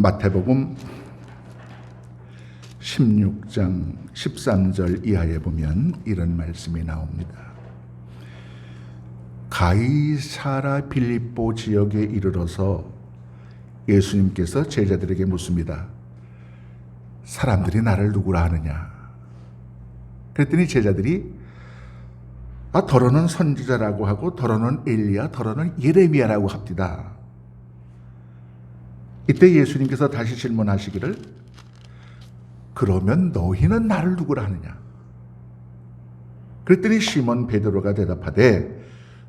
마태복음 16장 13절 이하에 보면 이런 말씀이 나옵니다. 가이사라 빌립보 지역에 이르러서 예수님께서 제자들에게 묻습니다. 사람들이 나를 누구라 하느냐? 그랬더니 제자들이 더러는 선지자라고 하고 더러는 엘리야, 더러는 예레미야라고 합디다. 이때 예수님께서 다시 질문하시기를 그러면 너희는 나를 누구라 하느냐? 그랬더니 시몬 베드로가 대답하되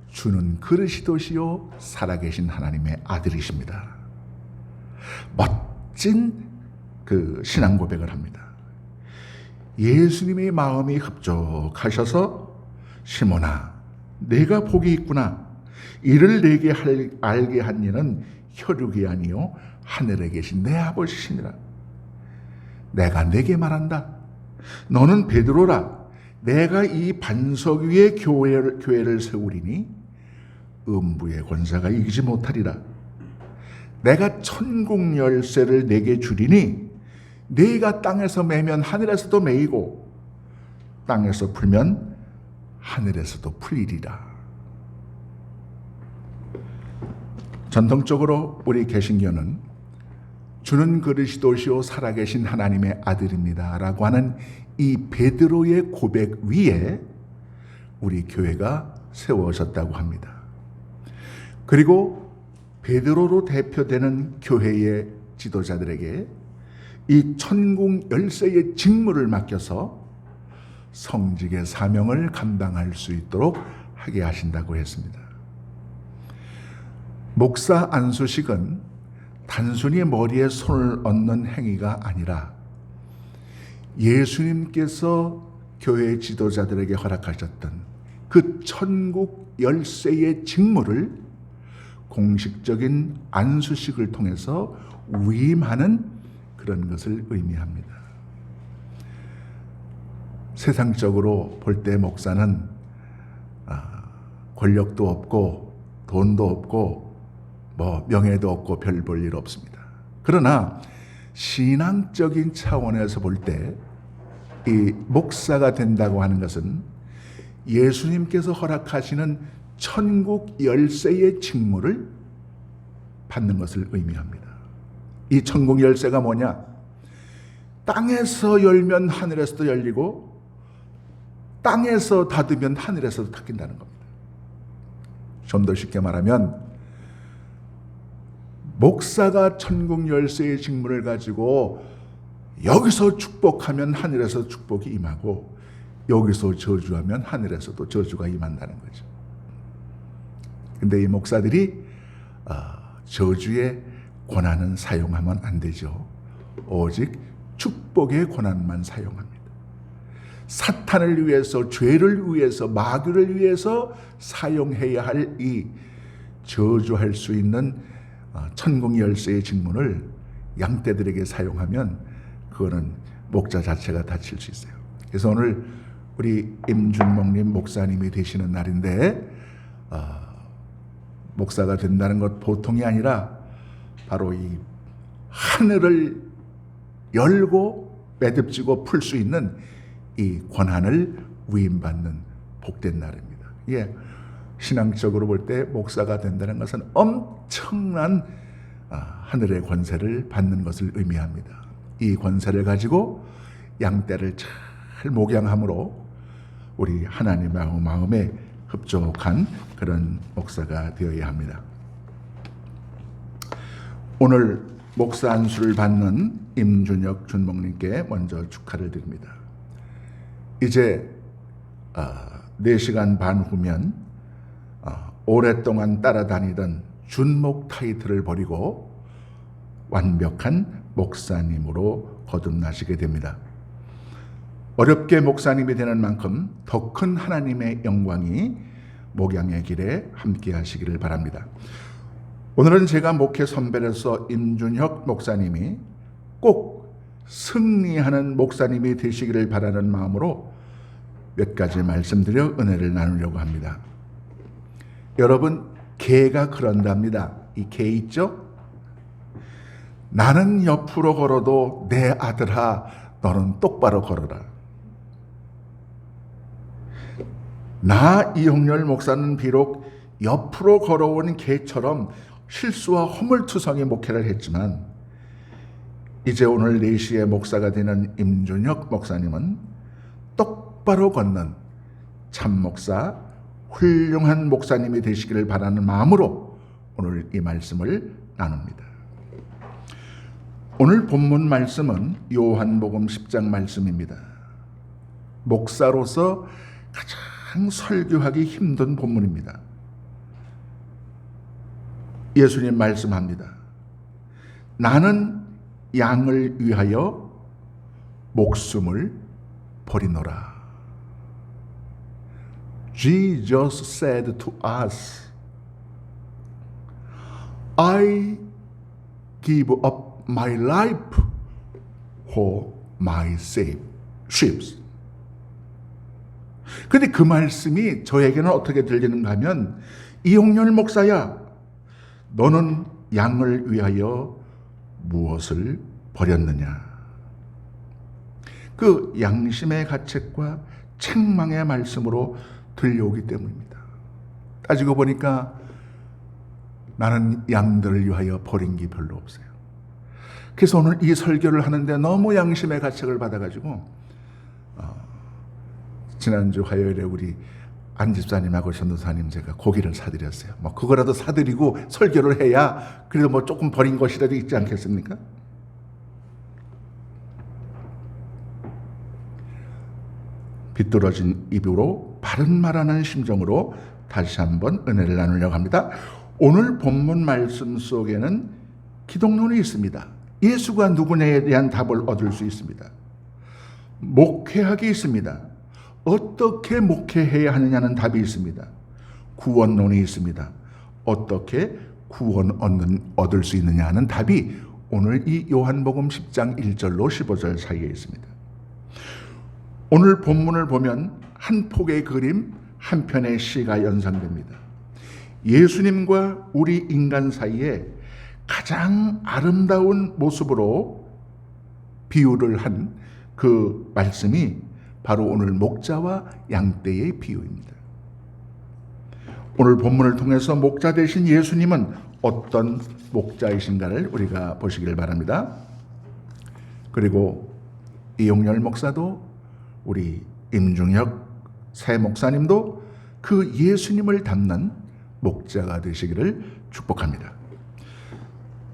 주는 그리스도시요 살아계신 하나님의 아들이십니다. 멋진 신앙 고백을 합니다. 예수님의 마음이 흡족하셔서 시몬아 내가 복이 있구나. 이를 내게 알게 한 이는 혈육이 아니요 하늘에 계신 내 아버지시니라. 내가 내게 말한다. 너는 베드로라. 내가 이 반석 위에 교회를 세우리니 음부의 권세가 이기지 못하리라. 내가 천국 열쇠를 내게 주리니 네가 땅에서 매면 하늘에서도 매이고 땅에서 풀면 하늘에서도 풀리리라. 전통적으로 우리 개신교는 주는 그리스도시요 살아계신 하나님의 아들입니다 라고 하는 이 베드로의 고백 위에 우리 교회가 세워졌다고 합니다. 그리고 베드로로 대표되는 교회의 지도자들에게 이 천국 열쇠의 직무를 맡겨서 성직의 사명을 감당할 수 있도록 하게 하신다고 했습니다. 목사 안수식은 단순히 머리에 손을 얹는 행위가 아니라 예수님께서 교회 지도자들에게 허락하셨던 그 천국 열쇠의 직무를 공식적인 안수식을 통해서 위임하는 그런 것을 의미합니다. 세상적으로 볼 때 목사는 권력도 없고 돈도 없고 명예도 없고 별 볼 일 없습니다. 그러나 신앙적인 차원에서 볼 때 이 목사가 된다고 하는 것은 예수님께서 허락하시는 천국 열쇠의 직무를 받는 것을 의미합니다. 이 천국 열쇠가 뭐냐? 땅에서 열면 하늘에서도 열리고 땅에서 닫으면 하늘에서도 닫힌다는 겁니다. 좀 더 쉽게 말하면 목사가 천국 열쇠의 직무를 가지고 여기서 축복하면 하늘에서 축복이 임하고 여기서 저주하면 하늘에서도 저주가 임한다는 거죠. 근데 이 목사들이 저주의 권한은 사용하면 안 되죠. 오직 축복의 권한만 사용합니다. 사탄을 위해서, 죄를 위해서, 마귀를 위해서 사용해야 할 이 저주할 수 있는 천국 열쇠의 직문을 양떼들에게 사용하면 그거는 목자 자체가 다칠 수 있어요. 그래서 오늘 우리 임준목님 목사님이 되시는 날인데 목사가 된다는 것 보통이 아니라 바로 이 하늘을 열고 매듭지고 풀 수 있는 이 권한을 위임받는 복된 날입니다. 예, 신앙적으로 볼 때 목사가 된다는 것은 엄청난 하늘의 권세를 받는 것을 의미합니다. 이 권세를 가지고 양떼를 잘 목양함으로 우리 하나님의 마음에 흡족한 그런 목사가 되어야 합니다. 오늘 목사 안수를 받는 임준혁 준목님께 먼저 축하를 드립니다. 이제 4시간 반 후면 오랫동안 따라다니던 준목 타이틀을 버리고 완벽한 목사님으로 거듭나시게 됩니다. 어렵게 목사님이 되는 만큼 더 큰 하나님의 영광이 목양의 길에 함께 하시기를 바랍니다. 오늘은 제가 목회 선배로서 임준혁 목사님이 꼭 승리하는 목사님이 되시기를 바라는 마음으로 몇 가지 말씀드려 은혜를 나누려고 합니다. 여러분, 개가 그런답니다. 이 개 있죠? 나는 옆으로 걸어도 내 아들아 너는 똑바로 걸어라. 나 이홍렬 목사는 비록 옆으로 걸어온 개처럼 실수와 허물투성이 목회를 했지만 이제 오늘 4시에 목사가 되는 임준혁 목사님은 똑바로 걷는 참 목사, 훌륭한 목사님이 되시기를 바라는 마음으로 오늘 이 말씀을 나눕니다. 오늘 본문 말씀은 요한복음 10장 말씀입니다. 목사로서 가장 설교하기 힘든 본문입니다. 예수님 말씀합니다. 나는 양을 위하여 목숨을 버리노라. Jesus said to us, I give up my life for my sheep. 근데 그 말씀이 저에게는 어떻게 들리는가 하면, 이홍렬 목사야, 너는 양을 위하여 무엇을 버렸느냐? 그 양심의 가책과 책망의 말씀으로 들려오기 때문입니다. 따지고 보니까 나는 양들을 위하여 버린 게 별로 없어요. 그래서 오늘 이 설교를 하는데 너무 양심의 가책을 받아가지고 지난주 화요일에 우리 안 집사님하고 전도사님 제가 고기를 사드렸어요. 뭐 그거라도 사드리고 설교를 해야 그래도 뭐 조금 버린 것이라도 있지 않겠습니까? 비뚤어진 입으로 바른 말하는 심정으로 다시 한번 은혜를 나누려고 합니다. 오늘 본문 말씀 속에는 기독론이 있습니다. 예수가 누구냐에 대한 답을 얻을 수 있습니다. 목회학이 있습니다. 어떻게 목회해야 하느냐는 답이 있습니다. 구원론이 있습니다. 어떻게 구원 얻을 수 있느냐 하는 답이 오늘 이 요한복음 10장 1절로 15절 사이에 있습니다. 오늘 본문을 보면 한 폭의 그림, 한 편의 시가 연상됩니다. 예수님과 우리 인간 사이에 가장 아름다운 모습으로 비유를 한 그 말씀이 바로 오늘 목자와 양떼의 비유입니다. 오늘 본문을 통해서 목자 되신 예수님은 어떤 목자이신가를 우리가 보시길 바랍니다. 그리고 이홍렬 목사도 우리 임중혁 새 목사님도 그 예수님을 닮는 목자가 되시기를 축복합니다.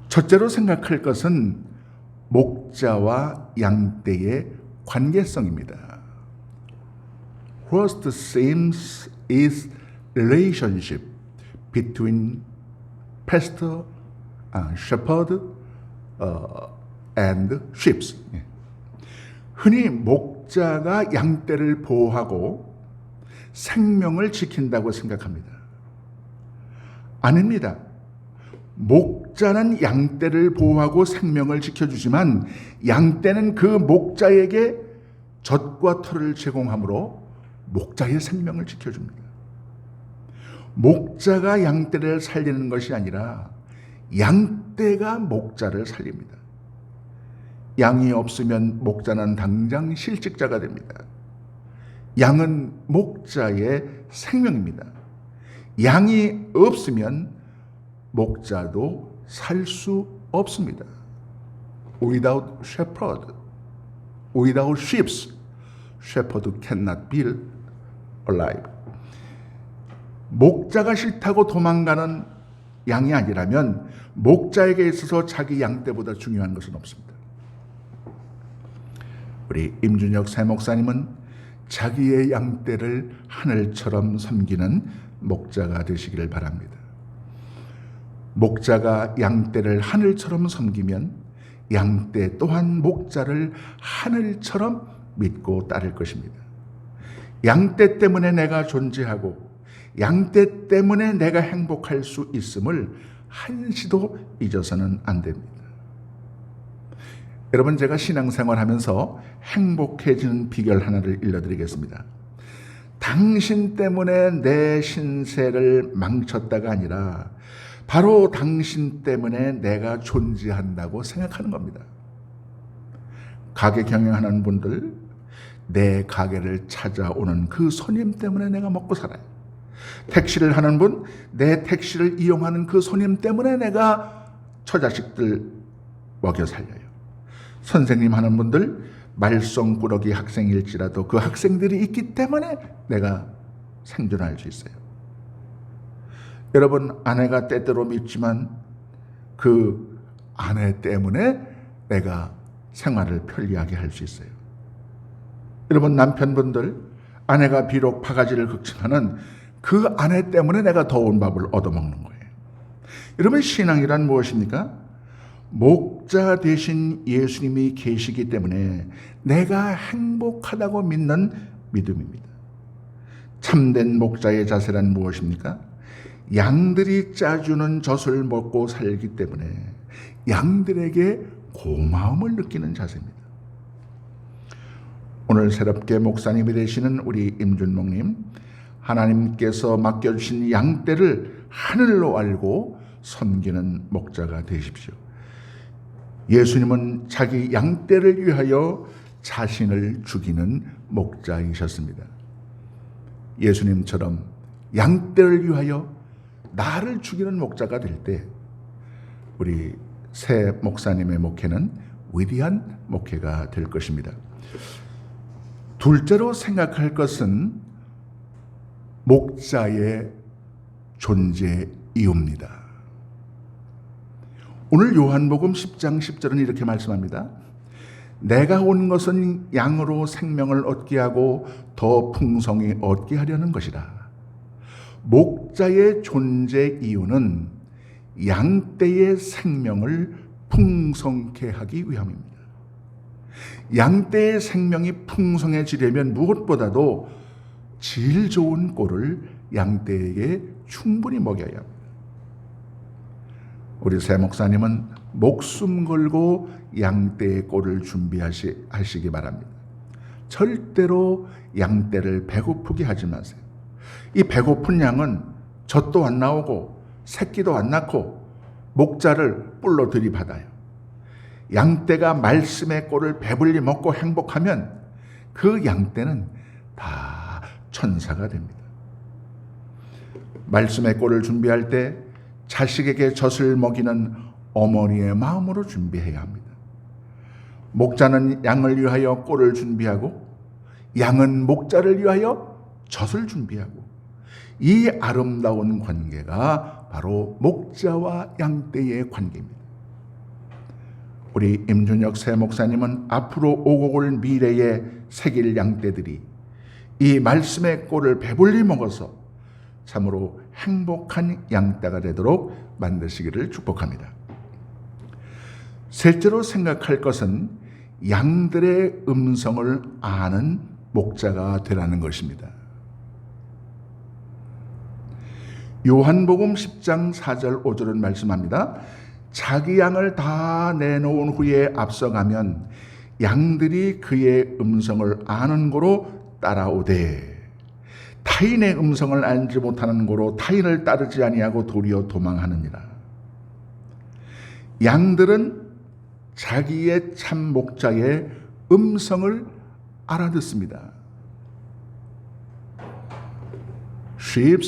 첫째로 생각할 것은 목자와 양떼의 관계성입니다. First seems is relationship between pastor, shepherd, and sheep. 흔히 목자가 양떼를 보호하고 생명을 지킨다고 생각합니다. 아닙니다. 목자는 양떼를 보호하고 생명을 지켜주지만 양떼는 그 목자에게 젖과 털을 제공하므로 목자의 생명을 지켜줍니다. 목자가 양떼를 살리는 것이 아니라 양떼가 목자를 살립니다. 양이 없으면 목자는 당장 실직자가 됩니다. 양은 목자의 생명입니다. 양이 없으면 목자도 살 수 없습니다. Without shepherd, without sheep, shepherd cannot be alive. 목자가 싫다고 도망가는 양이 아니라면 목자에게 있어서 자기 양떼보다 중요한 것은 없습니다. 우리 임준혁 새 목사님은 자기의 양떼를 하늘처럼 섬기는 목자가 되시기를 바랍니다. 목자가 양떼를 하늘처럼 섬기면 양떼 또한 목자를 하늘처럼 믿고 따를 것입니다. 양떼 때문에 내가 존재하고 양떼 때문에 내가 행복할 수 있음을 한시도 잊어서는 안 됩니다. 여러분, 제가 신앙생활하면서 행복해지는 비결 하나를 일러드리겠습니다. 당신 때문에 내 신세를 망쳤다가 아니라 바로 당신 때문에 내가 존재한다고 생각하는 겁니다. 가게 경영하는 분들, 내 가게를 찾아오는 그 손님 때문에 내가 먹고 살아요. 택시를 하는 분, 내 택시를 이용하는 그 손님 때문에 내가 처자식들 먹여 살려요. 선생님 하는 분들, 말썽꾸러기 학생일지라도 그 학생들이 있기 때문에 내가 생존할 수 있어요. 여러분, 아내가 때때로 밉지만 그 아내 때문에 내가 생활을 편리하게 할 수 있어요. 여러분, 남편분들, 아내가 비록 바가지를 긁지만은 그 아내 때문에 내가 더운 밥을 얻어먹는 거예요. 여러분, 신앙이란 무엇입니까? 목자 되신 예수님이 계시기 때문에 내가 행복하다고 믿는 믿음입니다. 참된 목자의 자세란 무엇입니까? 양들이 짜주는 젖을 먹고 살기 때문에 양들에게 고마움을 느끼는 자세입니다. 오늘 새롭게 목사님이 되시는 우리 임준목님, 하나님께서 맡겨주신 양떼를 하늘로 알고 섬기는 목자가 되십시오. 예수님은 자기 양떼를 위하여 자신을 죽이는 목자이셨습니다. 예수님처럼 양떼를 위하여 나를 죽이는 목자가 될 때 우리 새 목사님의 목회는 위대한 목회가 될 것입니다. 둘째로 생각할 것은 목자의 존재 이유입니다. 오늘 요한복음 10장 10절은 이렇게 말씀합니다. 내가 온 것은 양으로 생명을 얻게 하고 더 풍성히 얻게 하려는 것이라. 목자의 존재 이유는 양떼의 생명을 풍성케 하기 위함입니다. 양떼의 생명이 풍성해지려면 무엇보다도 질 좋은 꼴을 양떼에게 충분히 먹여야 합니다. 우리 새 목사님은 목숨 걸고 양떼의 꼴을 준비하시기 바랍니다. 절대로 양떼를 배고프게 하지 마세요. 이 배고픈 양은 젖도 안 나오고 새끼도 안 낳고 목자를 뿔로 들이받아요. 양떼가 말씀의 꼴을 배불리 먹고 행복하면 그 양떼는 다 천사가 됩니다. 말씀의 꼴을 준비할 때 자식에게 젖을 먹이는 어머니의 마음으로 준비해야 합니다. 목자는 양을 위하여 꼴을 준비하고 양은 목자를 위하여 젖을 준비하고 이 아름다운 관계가 바로 목자와 양떼의 관계입니다. 우리 임준혁 새 목사님은 앞으로 오고 올 미래의 새길 양떼들이 이 말씀의 꼴을 배불리 먹어서 참으로 행복한 양떼가 되도록 만드시기를 축복합니다. 셋째로 생각할 것은 양들의 음성을 아는 목자가 되라는 것입니다. 요한복음 10장 4절 5절은 말씀합니다. 자기 양을 다 내놓은 후에 앞서가면 양들이 그의 음성을 아는 고로 따라오되 타인의 음성을 알지 못하는 고로 타인을 따르지 아니하고 도리어 도망하느니라. 양들은 자기의 참 목자의 음성을 알아듣습니다. Sheep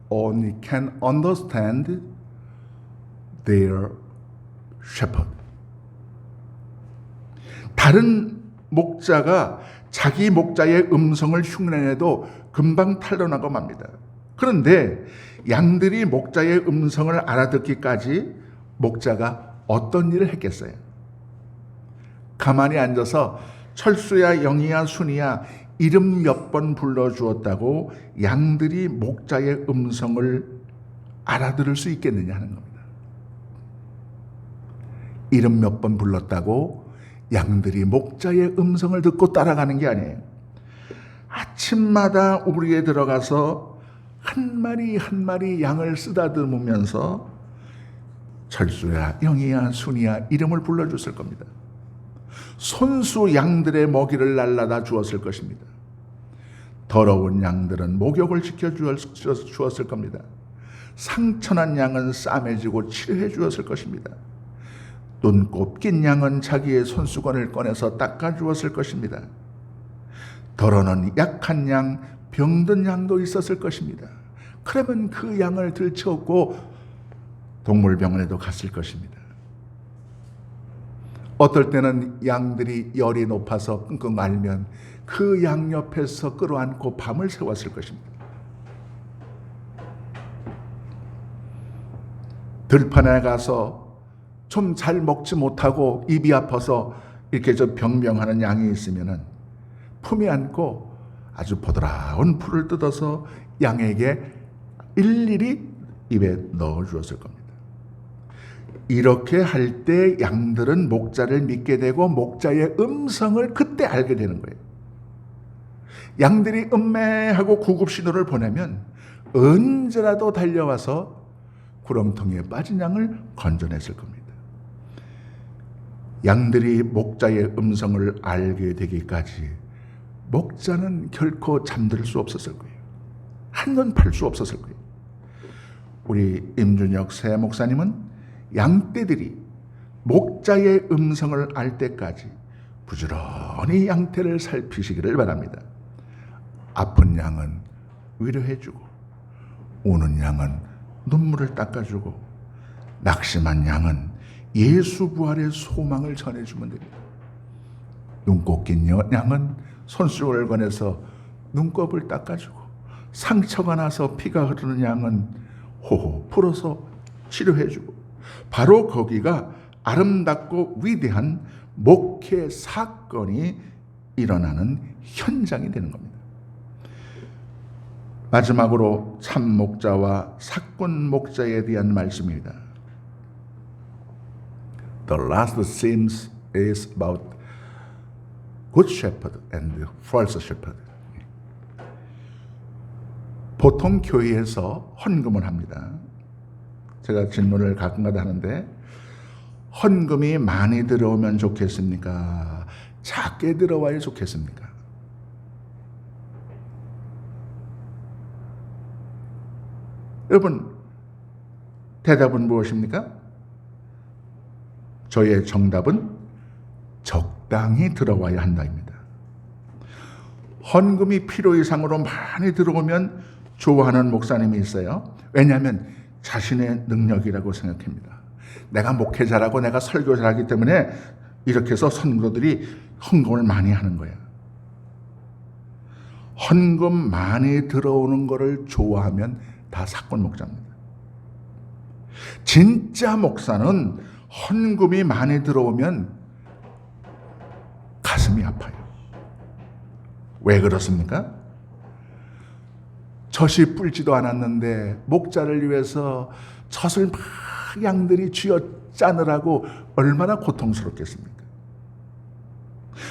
only can understand their shepherd. 다른 목자가 자기 목자의 음성을 흉내내도 금방 탄로나고 맙니다. 그런데 양들이 목자의 음성을 알아듣기까지 목자가 어떤 일을 했겠어요? 가만히 앉아서 철수야, 영이야, 순이야 이름 몇 번 불러주었다고 양들이 목자의 음성을 알아들을 수 있겠느냐 하는 겁니다. 이름 몇 번 불렀다고 양들이 목자의 음성을 듣고 따라가는 게 아니에요. 아침마다 우리에 들어가서 한 마리 한 마리 양을 쓰다듬으면서 철수야, 영이야, 순이야 이름을 불러줬을 겁니다. 손수 양들의 먹이를 날라다 주었을 것입니다. 더러운 양들은 목욕을 시켜주었을 겁니다. 상처난 양은 싸매지고 치료해 주었을 것입니다. 눈곱 낀 양은 자기의 손수건을 꺼내서 닦아 주었을 것입니다. 더러는 약한 양, 병든 양도 있었을 것입니다. 그러면 그 양을 들쳐업고 동물병원에도 갔을 것입니다. 어떨 때는 양들이 열이 높아서 끙끙 앓면 그 양 옆에서 끌어안고 밤을 새웠을 것입니다. 들판에 가서 좀 잘 먹지 못하고 입이 아파서 이렇게 병명하는 양이 있으면은 품에 안고 아주 보드라운 풀을 뜯어서 양에게 일일이 입에 넣어 주었을 겁니다. 이렇게 할 때 양들은 목자를 믿게 되고 목자의 음성을 그때 알게 되는 거예요. 양들이 음매하고 구급 신호를 보내면 언제라도 달려와서 구렁텅이에 빠진 양을 건져냈을 겁니다. 양들이 목자의 음성을 알게 되기까지 목자는 결코 잠들 수 없었을 거예요. 한눈 팔 수 없었을 거예요. 우리 임준혁 새 목사님은 양떼들이 목자의 음성을 알 때까지 부지런히 양떼를 살피시기를 바랍니다. 아픈 양은 위로해주고 우는 양은 눈물을 닦아주고 낙심한 양은 예수 부활의 소망을 전해주면 됩니다. 눈곱 낀 양은 손수건을 꺼내서 눈곱을 닦아주고 상처가 나서 피가 흐르는 양은 호호 풀어서 치료해주고 바로 거기가 아름답고 위대한 목회 사건이 일어나는 현장이 되는 겁니다. 마지막으로 참 목자와 사꾼 목자에 대한 말씀입니다. The last theme is about good shepherd and false shepherd. 보통 교회에서 헌금을 합니다. 제가 질문을 가끔가다 하는데 헌금이 많이 들어오면 좋겠습니까? 작게 들어와야 좋겠습니까? 여러분, 대답은 무엇입니까? 저의 정답은 적당히 들어와야 한다입니다. 헌금이 필요 이상으로 많이 들어오면 좋아하는 목사님이 있어요. 왜냐하면 자신의 능력이라고 생각합니다. 내가 목회자라고 내가 설교자라기 때문에 이렇게 해서 성도들이 헌금을 많이 하는 거야. 헌금 많이 들어오는 거를 좋아하면 다 사건 목자입니다. 진짜 목사는 헌금이 많이 들어오면 가슴이 아파요. 왜 그렇습니까? 젖이 불지도 않았는데 목자를 위해서 젖을 막 양들이 쥐어 짜느라고 얼마나 고통스럽겠습니까?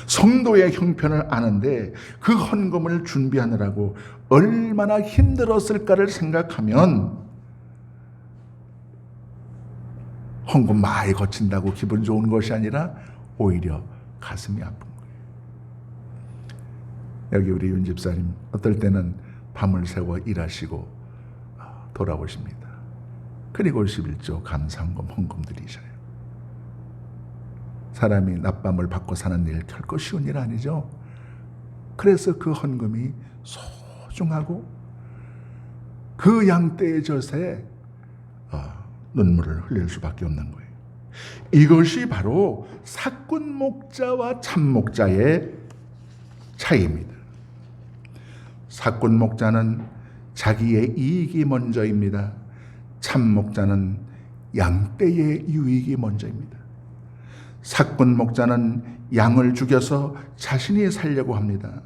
성도의 형편을 아는데 그 헌금을 준비하느라고 얼마나 힘들었을까를 생각하면 헌금 많이 거친다고 기분 좋은 것이 아니라 오히려 가슴이 아픈 거예요. 여기 우리 윤 집사님 어떨 때는 밤을 새워 일하시고 돌아오십니다. 그리고 11조 감사헌금 헌금 드리셔요. 사람이 낮밤을 받고 사는 일 결코 쉬운 일 아니죠. 그래서 그 헌금이 소중하고 그 양떼의 젖에 눈물을 흘릴 수밖에 없는 거예요. 이것이 바로 사꾼 목자와 참 목자의 차이입니다. 사꾼 목자는 자기의 이익이 먼저입니다. 참 목자는 양떼의 유익이 먼저입니다. 사꾼 목자는 양을 죽여서 자신이 살려고 합니다.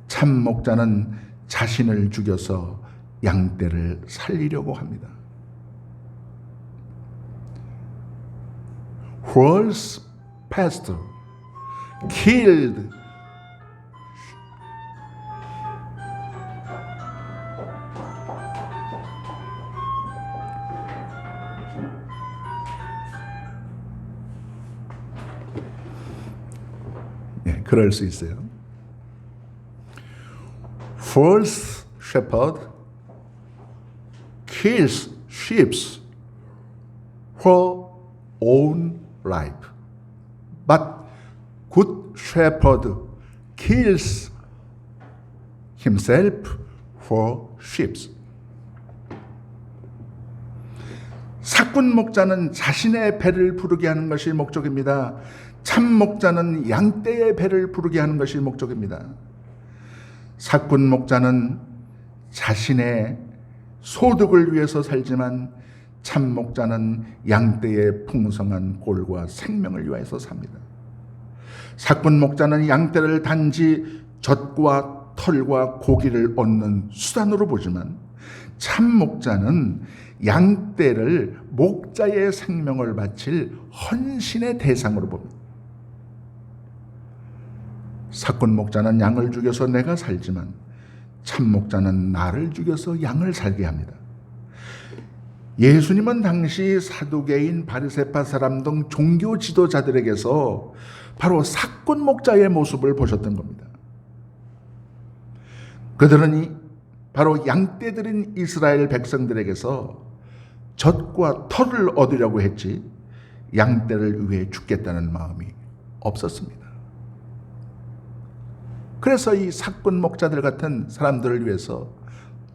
참 목자는 자신을 죽여서 양떼를 살리려고 합니다. False pastor killed 그럴 수 있어요. False shepherd kills sheep for own life, but good shepherd kills himself for sheep. 사꾼 목자는 자신의 배를 부르게 하는 것이 목적입니다. 참 목자는 양떼의 배를 부르게 하는 것이 목적입니다. 사꾼 목자는 자신의 소득을 위해서 살지만 참 목자는 양떼의 풍성한 꼴과 생명을 위하여서 삽니다. 사꾼 목자는 양떼를 단지 젖과 털과 고기를 얻는 수단으로 보지만 참 목자는 양떼를 목자의 생명을 바칠 헌신의 대상으로 봅니다. 사꾼 목자는 양을 죽여서 내가 살지만 참 목자는 나를 죽여서 양을 살게 합니다. 예수님은 당시 사두개인, 바리새파 사람 등 종교 지도자들에게서 바로 사꾼 목자의 모습을 보셨던 겁니다. 그들은 바로 양떼들인 이스라엘 백성들에게서 젖과 털을 얻으려고 했지 양떼를 위해 죽겠다는 마음이 없었습니다. 그래서 이 사꾼 목자들 같은 사람들을 위해서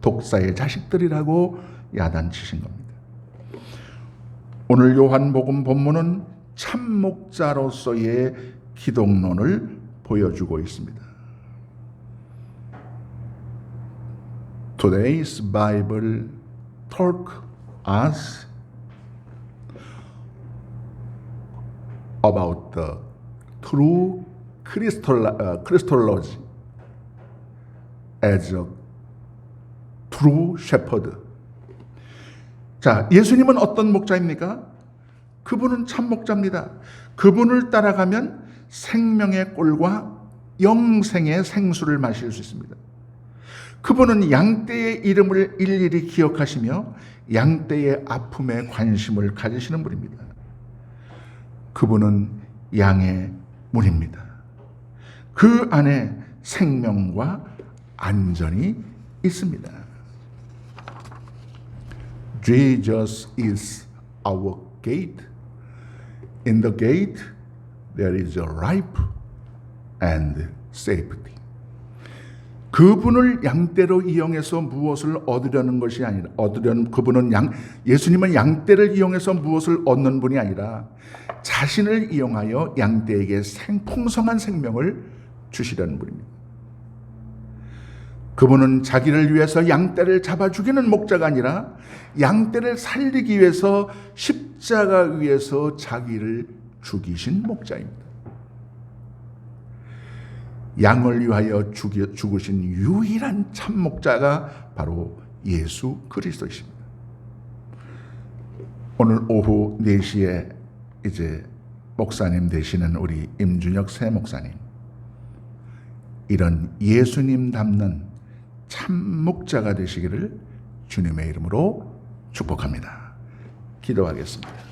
독사의 자식들이라고 야단치신 겁니다. 오늘 요한복음 본문은 참 목자로서의 기독론을 보여주고 있습니다. Today's Bible talk us about the true Christology as a true shepherd. 자, 예수님은 어떤 목자입니까? 그분은 참 목자입니다. 그분을 따라가면 생명의 꼴과 영생의 생수를 마실 수 있습니다. 그분은 양떼의 이름을 일일이 기억하시며 양떼의 아픔에 관심을 가지시는 분입니다. 그분은 양의 문입니다. 그 안에 생명과 안전이 있습니다. Jesus is our gate. In the gate there is a life and safety. 그분을 양떼로 이용해서 무엇을 얻으려는 것이 아니라 예수님은 양떼를 이용해서 무엇을 얻는 분이 아니라 자신을 이용하여 양떼에게 풍성한 생명을 주시려는 분입니다. 그분은 자기를 위해서 양떼를 잡아 죽이는 목자가 아니라 양떼를 살리기 위해서 십자가 위에서 자기를 죽이신 목자입니다. 양을 위하여 죽으신 유일한 참 목자가 바로 예수 그리스도이십니다. 오늘 오후 4시에 이제 목사님 되시는 우리 임준혁 새 목사님, 이런 예수님 닮는 참 목자가 되시기를 주님의 이름으로 축복합니다. 기도하겠습니다.